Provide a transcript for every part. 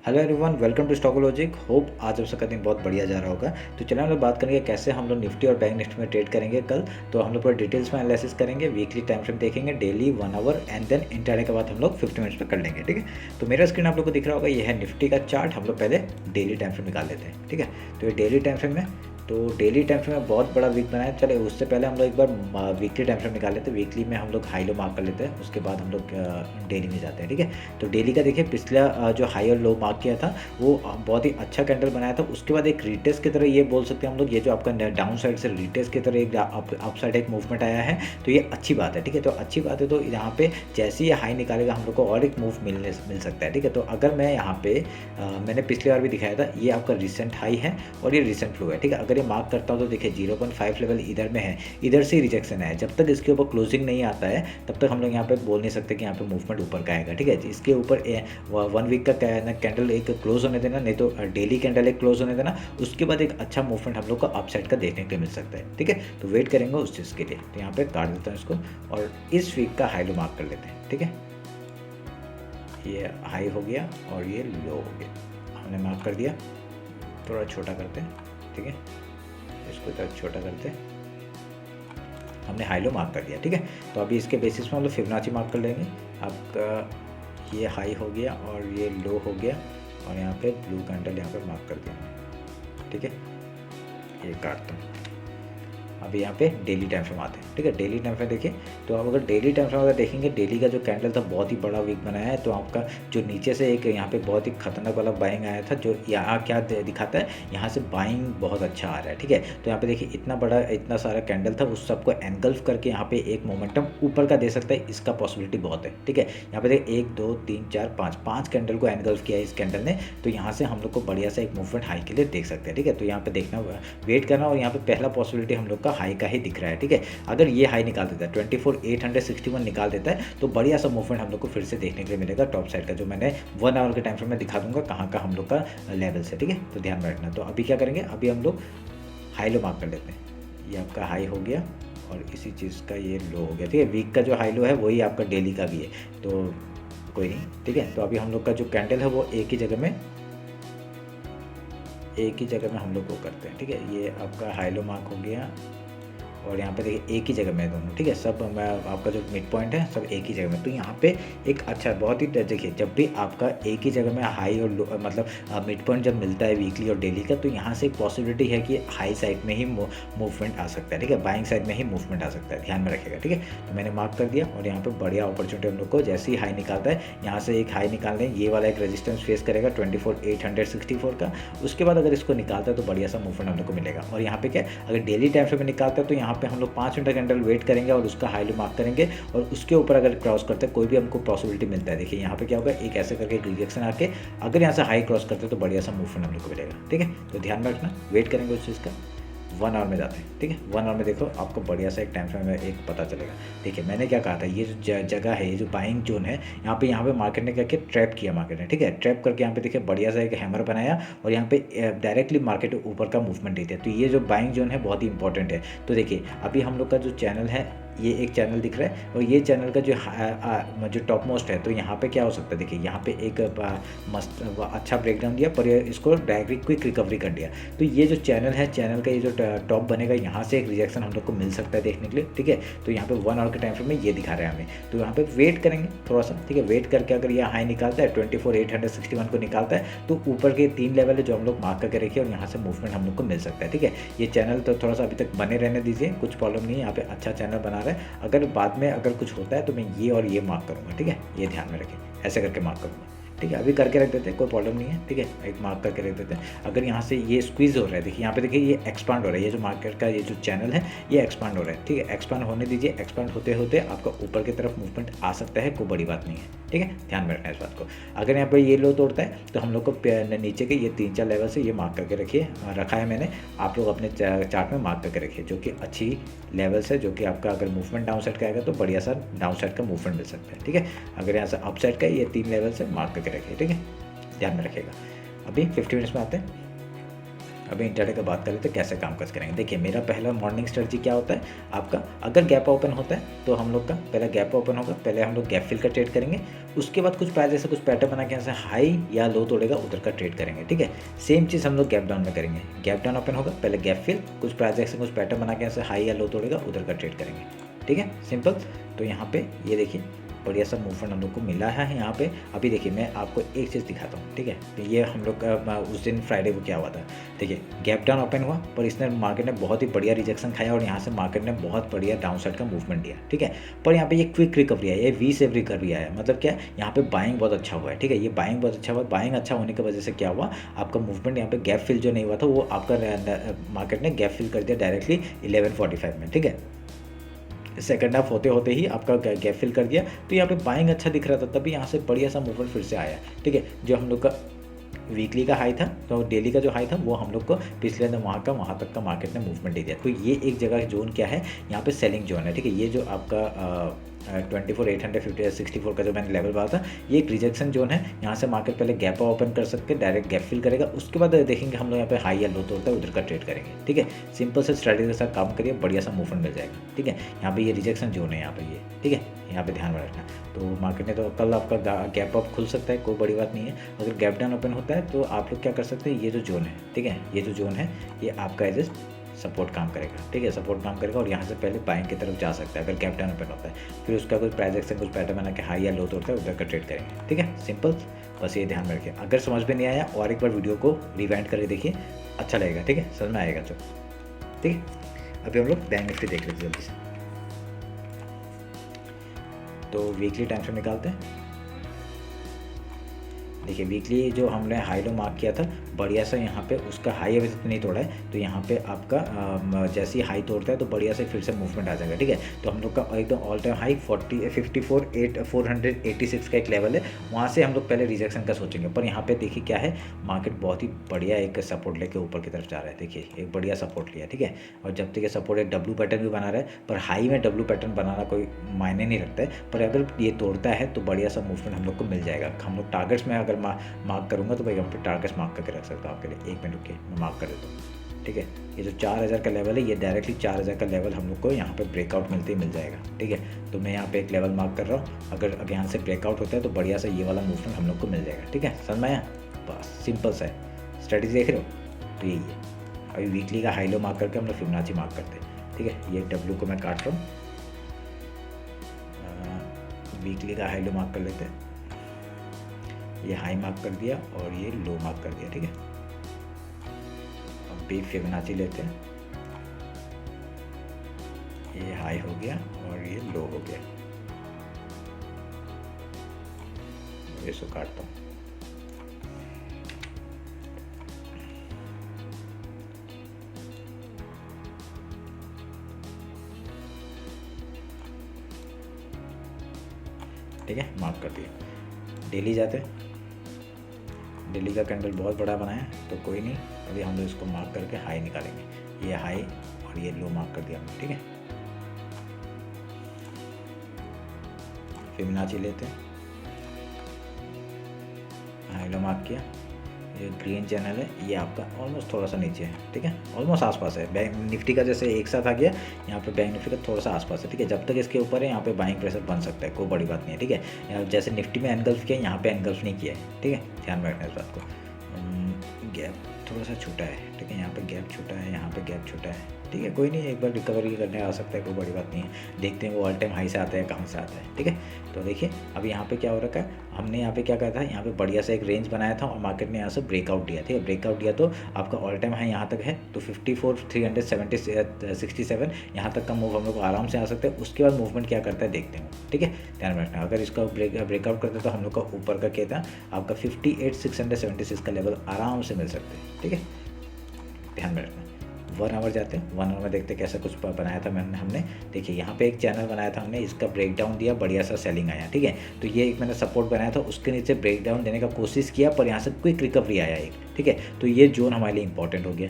Hello everyone, welcome to Stockologic. Hope आज आप सबका दिन बहुत बढ़िया जा रहा होगा। तो चलिए हम लोग बात करेंगे कैसे हम लोग निफ्टी और बैंक निफ्टी में ट्रेड करेंगे कल। तो हम लोग पूरे डिटेल्स में एनालिसिस करेंगे, वीकली टाइम फ्रेम देखेंगे, daily 1 hour and then intraday के बाद हम लोग 50 मिनट्स पे कर लेंगे। ठीक है, तो मेरा स्क्रीन आप लोग को दिख रहा होगा, ये है निफ्टी का चार्ट। हम लोग पहले डेली टाइम फ्रेम निकाल लेते हैं। ठीक है, तो ये डेली टाइम फ्रेम है। तो डेली टाइम फ्रेम में बहुत बड़ा वीक बनाया। चले उससे पहले हम लोग एक बार वीकली टाइम फ्रेम निकाल लेते हैं। वीकली में हम लोग हाई लो मार्क कर लेते हैं, उसके बाद हम लोग डेली में जाते हैं। ठीक है, तो डेली का देखिए, पिछला जो हाई और लो मार्क किया था वो बहुत ही अच्छा कैंडल बनाया था। उसके बाद एक रिटेस्ट की तरह ये बोल सकते हैं हम लोग, ये जो आपका डाउन साइड से रिटेस्ट की तरह एक अप साइड एक मूवमेंट आया है, तो ये अच्छी बात है। ठीक है, तो अच्छी बात है। तो यहाँ पे जैसे ही ये हाई निकालेगा हम लोग को और एक मूव मिल सकता है। ठीक है, तो अगर मैं यहाँ पे मैंने पिछली बार भी दिखाया था, ये आपका रिसेंट हाई है और ये रिसेंट लो है। ठीक है, अगर ये मार्क करता हूँ तो देखिए 0.5 लेवल इधर में है, इधर से रिजेक्शन है। जब तक इसके ऊपर क्लोजिंग नहीं आता है तब तक हम लोग यहाँ पे बोल नहीं सकते कि यहाँ पे मूवमेंट ऊपर का आएगा। ठीक है, इसके ऊपर 1 वीक का कैंडल एक क्लोज होने देना, नहीं तो डेली कैंडल एक क्लोज होने देना, उसके बाद एक अच्छा मूवमेंट हम लोग को अपसाइड का देखने के लिए मिल सकता है। ठीक है, तो वेट करेंगे उस चीज़ के लिए। तो यहाँ पे काट देता हूँ इसको और इस वीक का हाई लो मार्क कर लेते हैं। ठीक है, ये हाई हो गया और ये लो हो गया, हमने मार्क कर दिया। थोड़ा छोटा करते हैं। ठीक है, इसको थोड़ा छोटा करते हैं, हमने हाई लो मार्क कर दिया। ठीक है, तो अभी इसके बेसिस में हम लोग फिबोनाची मार्क कर लेंगे। आपका ये हाई हो गया और ये लो हो गया और यहाँ पे ब्लू कैंडल यहाँ पे मार्क कर दिया। ठीक है, ये काटता हूँ। अभी यहाँ पे डेली टाइम फ्रेम आते हैं। ठीक है, डेली टाइम फ्रेम देखिए, तो आप अगर डेली टाइम फ्रेम अगर देखेंगे, डेली का जो कैंडल था बहुत ही बड़ा वीक बनाया है। तो आपका जो नीचे से एक यहाँ पे बहुत ही खतरनाक वाला बाइंग आया था, जो यहाँ क्या दिखाता है, यहाँ से बाइंग बहुत अच्छा आ रहा है। ठीक है, तो यहाँ पे देखिए इतना बड़ा इतना सारा कैंडल था, उस सबको एनगल्फ करके यहाँ पे एक मोमेंटम ऊपर का दे सकता है, इसका पॉसिबिलिटी बहुत है। ठीक है, यहाँ पे देखिए 1 2 3 4 5 कैंडल को एनगल्फ किया है इस कैंडल ने। तो यहाँ से हम लोग को बढ़िया सा एक मूवमेंट हाई के लिए देख सकते हैं। ठीक है, तो यहाँ पे देखना, वेट करना, और यहाँ पे पहला पॉसिबिलिटी हम लोग का हाई का ही दिख रहा है। ठीक है, अगर ये हाई निकाल देता है 24,861 निकाल देता है तो बढ़िया सा मूवमेंट हम लोग को फिर से देखने के लिए मिलेगा टॉप साइड का, जो मैंने 1 आवर के टाइम फ्रेम में दिखा दूंगा कहाँ का हम लोग का लेवल है। ठीक है, तो ध्यान में रखना। तो अभी क्या करेंगे, अभी हम लोग हाई लो मार्क कर लेते हैं। ये आपका हाई हो गया और इसी चीज़ का ये लो हो गया। ठीक है, वीक का जो हाई लो है वही आपका डेली का भी है, तो कोई नहीं। ठीक है, तो अभी हम लोग का जो कैंडल है वो एक ही जगह में हम लोग को करते हैं। ठीक है, ये आपका हाई लो मार्क हो गया और यहाँ पे देखिए एक ही जगह में दोनों। ठीक है, सब मैं आपका जो मिड पॉइंट है सब एक ही जगह में। तो यहाँ पे एक अच्छा बहुत ही देखिए, जब भी आपका एक ही जगह में हाई और लो मतलब मिड पॉइंट जब मिलता है वीकली और डेली का, तो यहाँ से एक पॉसिबिलिटी है कि हाई साइड में ही मूवमेंट आ सकता है। ठीक है, बाइंग साइड में ही मूवमेंट आ सकता है, ध्यान में रखिएगा। ठीक है, तो मैंने मार्क कर दिया और यहाँ पे बढ़िया अपॉर्चुनिटी हम लोग को, जैसे ही हाई निकालता है यहाँ से एक हाई निकाल लें, ये वाला एक रेजिस्टेंस फेस करेगा 24,864 का। उसके बाद अगर इसको निकालता है तो बढ़िया सा मूवमेंट हम लोग को मिलेगा। और यहाँ पे क्या, अगर डेली टाइम फ्रेम में निकालता है तो यहाँ पे हम लोग 5 मिनट का कैंडल वेट करेंगे और उसका हाई लो मार्क करेंगे, और उसके ऊपर अगर क्रॉस करते हैं कोई भी हमको पॉसिबिलिटी मिलता है। देखिए यहाँ पे क्या होगा, एक ऐसे करके एक रिजेक्शन आके अगर यहाँ से हाई क्रॉस करते हैं तो बढ़िया सा मूवमेंट हम लोग को मिलेगा। ठीक है, तो ध्यान में रखना, वेट करेंगे उस चीज़ का। 1 आवर में जाते हैं। ठीक है, 1 आवर में देखो आपको बढ़िया सा एक टाइम फ्रेम में एक पता चलेगा। देखिए मैंने क्या कहा था, ये जो जगह है, ये जो बाइंग जोन है, यहाँ पे मार्केट ने क्या किया, ट्रैप किया मार्केट ने। ठीक है, ट्रैप करके यहाँ पे देखिए बढ़िया सा एक हैमर बनाया और यहाँ पे डायरेक्टली मार्केट ऊपर का मूवमेंट देते हैं। तो ये जो बाइंग जोन है बहुत ही इंपॉर्टेंट है। तो देखिए अभी हम लोग का जो चैनल है, ये एक चैनल दिख रहा है और ये चैनल का जो टॉप मोस्ट है, तो यहाँ पे क्या हो सकता है, देखिए यहाँ पे एक मस्त अच्छा ब्रेकडाउन दिया पर इसको डायरेक्टली क्विक रिकवरी कर दिया। तो ये जो चैनल है, चैनल का ये जो टॉप बनेगा, यहाँ से एक रिजेक्शन हम लोग को मिल सकता है देखने के लिए। ठीक है, तो यहाँ पे 1 आवर के टाइम फ्रेम में ये दिखा रहा है हमें, तो यहाँ पे वेट करेंगे थोड़ा सा। ठीक है, वेट करके अगर ये हाई निकालता है 24,861 को निकालता है तो ऊपर के 3 लेवल है जो हम लोग मार्क करके रखिए और यहाँ से मूवमेंट हम लोग को मिल सकता है। ठीक है, ये चैनल तो थोड़ा सा अभी तक बने रहने दीजिए, कुछ प्रॉब्लम नहीं है, यहाँ पे अच्छा चैनल बना रहा है। अगर बाद में अगर कुछ होता है तो मैं ये और ये मार्क करूँगा। ठीक है, ये ध्यान में रखें, ऐसे करके मार्क करूँगा। ठीक है, अभी करके रख देते हैं, कोई प्रॉब्लम नहीं है। ठीक है, एक मार्क करके रख देते हैं। अगर यहाँ से ये स्क्वीज हो रहा है, देखिए यहाँ पे देखिए ये एक्सपांड हो रहा है, ये जो मार्केट का ये जो चैनल है ये एक्सपांड हो रहा है। ठीक है, एक्सपांड होने दीजिए, एक्सपांड होते होते आपका ऊपर की तरफ मूवमेंट आ सकता है, कोई बड़ी बात नहीं है। ठीक है, ध्यान में रखना इस बात को। अगर यहाँ पर ये लो तोड़ता है तो हम लोग को नीचे के ये 3 4 लेवल से ये मार्क करके रखिए, रखा है मैंने, आप लोग अपने चार्ट में मार्क करके रखिए, जो कि अच्छी लेवल्स है, जो कि आपका अगर मूवमेंट डाउन साइड का आएगा तो बढ़िया सा डाउन साइड का मूवमेंट मिल सकता है। ठीक है, अगर यहाँ से अप साइड का ये 3 लेवल से मार्क करके रखिए। ठीक है, ध्यान में रखिएगा। अभी 50 मिनट्स में आते हैं। अभी इंट्राडे का बात करें तो कैसे काम काज करेंगे। देखिए मेरा पहला मॉर्निंग स्ट्रेटजी क्या होता है आपका, अगर गैप ओपन होता है तो हम लोग का पहला गैप ओपन होगा, पहले हम लोग गैप फिल का ट्रेड करेंगे, उसके बाद कुछ प्राइस ऐसे कुछ पैटर्न बना के यहाँ से हाई या लो तोड़ेगा उधर का ट्रेड करेंगे। ठीक है, सेम चीज़ हम लोग गैप डाउन में करेंगे, गैप डाउन ओपन होगा, पहले गैप फिल, कुछ प्राइस ऐसे कुछ पैटर्न बना के यहाँ से हाई या लो तोड़ेगा उधर का ट्रेड करेंगे। ठीक है, सिंपल। तो यहाँ पे ये देखिए बढ़िया सा मूवमेंट हम लोग को मिला है यहाँ पे। अभी देखिए मैं आपको एक चीज़ दिखाता हूँ। ठीक है, तो ये हम लोग का उस दिन फ्राइडे को क्या हुआ था, देखिए गैप डाउन ओपन हुआ पर इसने मार्केट ने बहुत ही बढ़िया रिजेक्शन खाया और यहाँ से मार्केट ने बहुत बढ़िया डाउन साइड का मूवमेंट दिया। ठीक है, पर यहाँ पे ये क्विक रिकवरी है, ये वी सेव रिकवरी आया, मतलब क्या यहाँ पे बाइंग बहुत अच्छा हुआ है। ठीक है, ये बाइंग बहुत अच्छा हुआ, बाइंग अच्छा होने की वजह से क्या हुआ, आपका मूवमेंट यहाँ पे गैप फिल जो नहीं हुआ था वो आपका मार्केट ने गैप फिल कर दिया डायरेक्टली 11:45 में। ठीक है, सेकंड हाफ होते होते ही आपका गैप फिल कर दिया, तो यहाँ पे बाइंग अच्छा दिख रहा था, तभी यहाँ से बढ़िया सा मूवमेंट फिर से आया। ठीक है, जो हम लोग का वीकली का हाई था तो डेली का जो हाई था वो हम लोग को पिछले दिन वहाँ तक का मार्केट ने मूवमेंट दे दिया। तो ये एक जगह जोन क्या है, यहाँ पे सेलिंग जोन है। ठीक है, ये जो आपका 24,850 का जो मैंने लेवल बताया था ये एक रिजेक्शन जोन है। यहाँ से मार्केट पहले गैप ओपन कर सकते हैं, डायरेक्ट गैप फिल करेगा, उसके बाद देखेंगे हम लोग यहाँ पे हाई या लो तोड़ता है उधर का ट्रेड करेंगे। ठीक है, सिंपल से स्ट्रैटेजी के साथ काम करिए, बढ़िया सा मूवमेंट मिल जाएगा। ठीक है, यहाँ पे ये रिजेक्शन जोन है यहाँ पे ये। ठीक है, यहाँ पे ध्यान में रखना। तो मार्केट ने तो कल आपका गैप अप खुल सकता है, कोई बड़ी बात नहीं है। अगर गैप डाउन ओपन होता है तो आप लोग क्या कर सकते हैं, ये जो जोन है, ठीक है, ये जो जोन है ये आपका एज ए सपोर्ट काम करेगा। ठीक है, सपोर्ट काम करेगा और यहाँ से पहले बाइंग की तरफ जा सकता है अगर गैप डाउन ओपन होता है, फिर उसका कुछ प्राइस एक्शन कुछ पैटर्न बना के हाई या लो तोड़ता है उधर का ट्रेड करेंगे। ठीक है, सिंपल, बस ये ध्यान में रखिए। अगर समझ में नहीं आया और एक बार वीडियो को रिवाइंड करके देखिए, अच्छा लगेगा। ठीक है, समझ में आएगा जो। ठीक है, अभी हम लोग बैंक निफ्टी देख लेते जल्दी से। तो वीकली टाइम फ्रेम निकालते हैं। देखिए वीकली जो हमने हाई लो मार्क किया था बढ़िया सा, यहाँ पे उसका हाई अभी तक नहीं तोड़ा है, तो यहाँ पे आपका जैसे ही हाई तोड़ता है तो बढ़िया से फिर से मूवमेंट आ जाएगा। ठीक है, तो हम लोग का एकदम ऑल टाइम हाई 486 का एक लेवल है, वहाँ से हम लोग पहले रिजेक्शन का सोचेंगे। पर यहाँ पे देखिए क्या है, मार्केट बहुत ही बढ़िया एक सपोर्ट लेके ऊपर की तरफ जा रहा है। देखिए एक बढ़िया सपोर्ट लिया। ठीक है, और जब तक ये सपोर्ट एक डब्ल्यू पैटर्न भी बना रहा है, पर हाई में डब्ल्यू पैटर्न बनाना कोई मायने नहीं रखता है, पर अगर ये तोड़ता है तो बढ़िया सा मूवमेंट हम लोग को मिल जाएगा। हम लोग टारगेट्स में अगर मार्क करूँगा तो भाई हम पे टारगेट्स मार्क करके रख सकता हूँ आपके लिए। एक मिनट रुकिए, मैं मार्क कर देता हूँ। ठीक है, ये जो 4000 का लेवल है ये डायरेक्टली 4000 का लेवल हम लोग को यहाँ पे ब्रेकआउट मिलते ही मिल जाएगा। ठीक है, तो मैं यहाँ पे एक लेवल मार्क कर रहा हूँ, अगर यहाँ से ब्रेकआउट होता है तो बढ़िया सा ये वाला मूवमेंट हम लोग को मिल जाएगा। ठीक है, समझ में आया? बस सिंपल सा है, स्ट्रेटेजी देख रहे हो, तो यही है। अभी वीकली का हाई लो मार्क करके हम लोग फिबोनाची मार्क करते हैं। ठीक है, ये डब्ल्यू को मैं काट रहा हूँ, वीकली का हाई लो मार्क कर लेते हैं। ये हाई मार्क कर दिया और ये लो मार्क कर दिया। ठीक है, अब भी फिबोनाची लेते हैं, ये हाई हो गया और ये लो हो गया, इसको काटता हूँ। ठीक है, मार्क कर दिया। डेली जाते हैं, डेली का कैंडल बहुत बड़ा बनाया तो कोई नहीं, अभी हम लोग इसको मार्क करके हाई निकालेंगे। ये हाई और ये लो मार्क कर दिया हमने। ठीक है, फिबोनाची लेते हैं, हाई लो मार्क किया, ये ग्रीन चैनल है, ये आपका ऑलमोस्ट थोड़ा सा नीचे है। ठीक है, ऑलमोस्ट आसपास है, बैंक निफ्टी का जैसे एक साथ आ गया, यहाँ पे बैंक निफ्टी का थोड़ा सा आसपास है। ठीक है, जब तक इसके ऊपर है यहाँ पे बाइंग प्रेशर बन सकता है, कोई बड़ी बात नहीं है। ठीक है, जैसे निफ्टी में एनगल्फ किया, यहाँ पे एनगल्फ नहीं किया है। ठीक है, ध्यान में रखना इस बात को। गैप थोड़ा सा छोटा है। ठीक है, यहाँ पे गैप छोटा है, यहाँ पे गैप छोटा है। ठीक है, कोई नहीं, एक बार रिकवरी करने आ सकता है, कोई बड़ी बात नहीं है। देखते हैं वो ऑल टाइम हाई से आता है कहाँ से आता है। ठीक है, तो देखिए अब यहाँ पे क्या हो रखा है, हमने यहाँ पे क्या कहा था, यहाँ पे बढ़िया सा एक रेंज बनाया था और मार्केट ने यहाँ से ब्रेकआउट दिया। ठीक है, ब्रेकआउट दिया तो आपका ऑल टाइम हाई यहाँ तक है, तो 54,367 यहाँ तक का मूव हम लोग को आराम से आ सकते हैं। उसके बाद मूवमेंट क्या करता है देखते हैं। ठीक है, ध्यान में रखना, अगर इसका ब्रेकआउट करते तो हम लोग का ऊपर का क्या था, आपका 58,676 का लेवल आराम से मिल सकते हैं। ठीक है, ध्यान में रखना। 1 आवर जाते हैं, 1 आवर में देखते कैसा कुछ बनाया था हमने। देखिए यहाँ पे एक चैनल बनाया था हमने, इसका ब्रेकडाउन दिया, बढ़िया सा सेलिंग आया। ठीक है, तो ये एक मैंने सपोर्ट बनाया था, उसके नीचे ब्रेकडाउन देने का कोशिश किया, पर यहाँ से क्विक रिकवरी आया एक। ठीक है, तो ये जोन हमारे लिए इंपॉर्टेंट हो गया,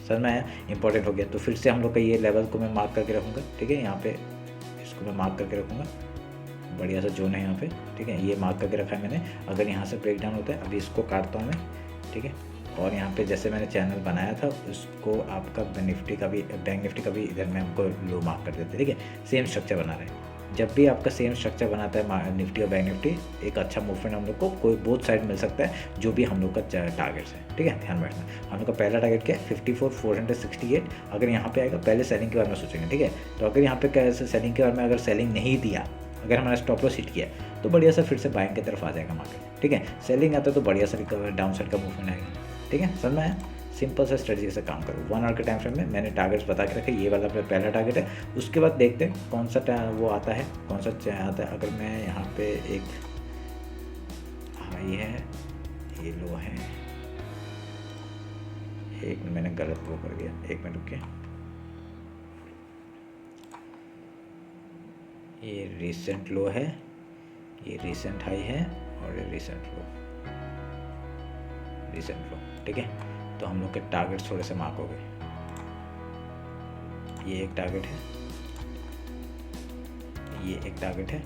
समझ में आया, इंपॉर्टेंट हो गया। तो फिर से हम लोग का ये लेवल को मैं मार्क करके रखूँगा। ठीक है, यहाँ पे इसको मैं मार्क करके रखूँगा, बढ़िया सा जोन है यहाँ पे। ठीक है, ये मार्क करके रखा है मैंने। अगर यहाँ से ब्रेकडाउन होता है, अभी इसको काटता हूँ मैं। ठीक है, और यहाँ पे जैसे मैंने चैनल बनाया था उसको आपका निफ्टी का भी, बैंक निफ्टी का भी इधर में हमको लो मार्क कर देते हैं। ठीक है, सेम स्ट्रक्चर बना रहे हैं। जब भी आपका सेम स्ट्रक्चर बनाता है निफ्टी और बैंक निफ्टी, एक अच्छा मूवमेंट हम लोग को कोई बोथ साइड मिल सकता है, जो भी हम लोग का टारगेट्स है। ठीक है, ध्यान में रखना। हम लोग का पहला टारगेट क्या है 54,468। अगर यहाँ पे आएगा, पहले सेलिंग के बारे में सोचेंगे। ठीक है, तो अगर यहाँ पे कैसे सेलिंग के बारे में अगर सेलिंग नहीं दिया, अगर हमारा स्टॉप लॉस हिट किया तो बढ़िया सा फिर से बाइंग की तरफ आ जाएगा मार्केट। ठीक है, सेलिंग आता है तो बढ़िया सा रिकवर डाउन साइड का मूवमेंट आएगा। ठीक है, समझ में आया? सिंपल सा स्ट्रेटजी से काम करो। 1 आवर के टाइम फ्रेम में मैंने टारगेट्स बता के रखे, ये वाला पहला टारगेट है। उसके बाद देखते हैं कौन सा वो आता है, कौन सा आता है। अगर मैं यहाँ पे एक हाई है, ये लो है, एक मिनट मैंने गलत वो कर दिया, एक मिनट रुकिए। ये रिसेंट लो है, ये रिसेंट हाई है, और ये रिसेंट लो, रिसेंट लो। ठीक है, तो हम लोग के टारगेट्स थोड़े से मार्क हो गए। ये एक टारगेट है, ये एक टारगेट है,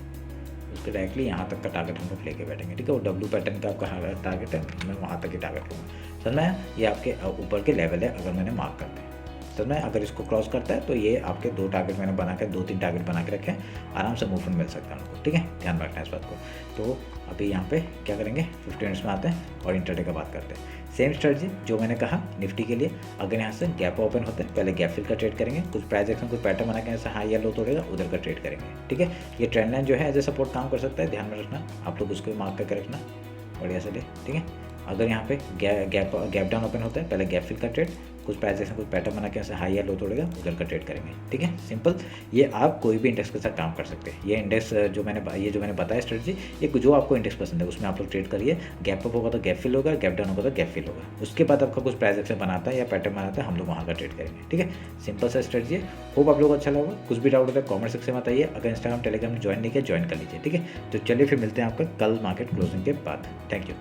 उसके डायरेक्टली यहाँ तक का टारगेट हम लोग लेके बैठेंगे। ठीक है, वो डब्ल्यू पैटर्न का आपका टारगेट है, मैं वहाँ तक ही टारगेट लूँगा। समझ में? ये आपके ऊपर के लेवल है, अगर मैंने मार्क करते हैं। समझ में? अगर इसको क्रॉस करता है तो ये आपके 2 टारगेट मैंने बना के 2-3 टारगेट बना के रखे हैं, आराम से मूवमेंट मिल सकता है हमको। ठीक है, ध्यान रखना है इस बात को। तो अभी यहाँ पे क्या करेंगे, 50 मिनट्स में आते हैं और इंटरडे का बात करते हैं। सेम स्ट्रेटजी जो मैंने कहा निफ्टी के लिए, अगर यहाँ से गैप ओपन होते हैं पहले गैप फिल का ट्रेड करेंगे, कुछ प्राइस एक्शन कुछ पैटर्न बना के ऐसा हाई या लो तोड़ेगा उधर का ट्रेड करेंगे। ठीक है, ये ट्रेंड लाइन जो है एज ए सपोर्ट काम कर सकता है, ध्यान में रखना। आप लोग उसको भी मार्क करके रखना बढ़िया से ले। ठीक है, अगर यहाँ पे गैप डाउन ओपन होता है पहले गैप फिल का ट्रेड, कुछ प्राइस एक्शन कुछ पैटर्न बना के ऐसे हाई या लो तोड़ेगा उधर का ट्रेड करेंगे। ठीक है, सिंपल। ये आप कोई भी इंडेक्स के साथ काम कर सकते हैं। ये इंडेक्स जो मैंने बताया स्ट्रेटजी, ये जो आपको इंडेक्स पसंद है उसमें आप लोग ट्रेड करिए। गैप अप होगा तो गैप फिल होगा, गैप डाउन होगा तो गैप फिल होगा। उसके बाद आपका कुछ प्राइस एक्शन बनाता है या पैटर्न बनाता है, हम लोग वहाँ का ट्रेड करेंगे। ठीक है, सिंपल सा स्ट्रेटजी है। होप आप लोग को अच्छा लगा। कुछ भी डाउट होता है कॉमेंट सेक्शन में बताइए। अगर इंस्टाग्राम टेलीग्राम में ज्वाइन नहीं किया ज्वाइन कर लीजिए। ठीक है, तो चलिए फिर मिलते हैं आपका कल मार्केट क्लोजिंग के बाद। Thank you.